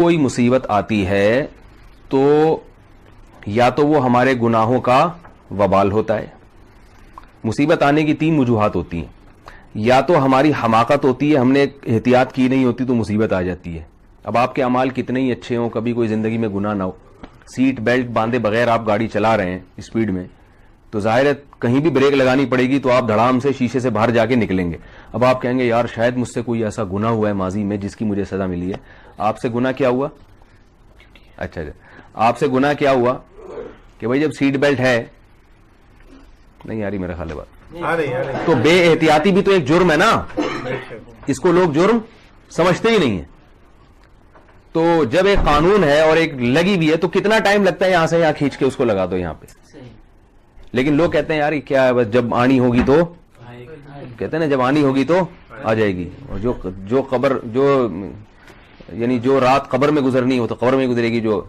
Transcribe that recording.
کوئی مصیبت آتی ہے تو یا تو وہ ہمارے گناہوں کا وبال ہوتا ہے. مصیبت آنے کی 3 وجوہات ہوتی ہیں. یا تو ہماری حماقت ہوتی ہے, ہم نے احتیاط کی نہیں ہوتی تو مصیبت آ جاتی ہے. اب آپ کے اعمال کتنے ہی اچھے ہوں, کبھی کوئی زندگی میں گناہ نہ ہو, سیٹ بیلٹ باندھے بغیر آپ گاڑی چلا رہے ہیں اسپیڈ میں, تو ظاہر ہے کہیں بھی بریک لگانی پڑے گی تو آپ دھڑام سے شیشے سے باہر جا کے نکلیں گے. اب آپ کہیں گے یار شاید مجھ سے کوئی ایسا گناہ ہوا ہے ماضی میں جس کی مجھے سزا ملی ہے. آپ سے گناہ کیا ہوا؟ اچھا آپ سے گناہ کیا ہوا کہ بھائی جب سیٹ بیلٹ ہے, نہیں آ رہی میرا خیال ہے بات, تو بے احتیاطی بھی تو ایک جرم ہے نا, اس کو لوگ جرم سمجھتے ہی نہیں ہیں. تو جب ایک قانون ہے اور ایک لگی بھی ہے تو کتنا ٹائم لگتا ہے یہاں سے یہاں کھینچ کے اس کو لگا دو یہاں پہ. لیکن لوگ کہتے ہیں یار کیا ہے, بس جب آنی ہوگی تو کہتے ہیں نا جب آنی ہوگی تو آ جائے گی. اور جو قبر جو یعنی جو رات قبر میں گزرنی ہو تو قبر میں گزرے گی, جو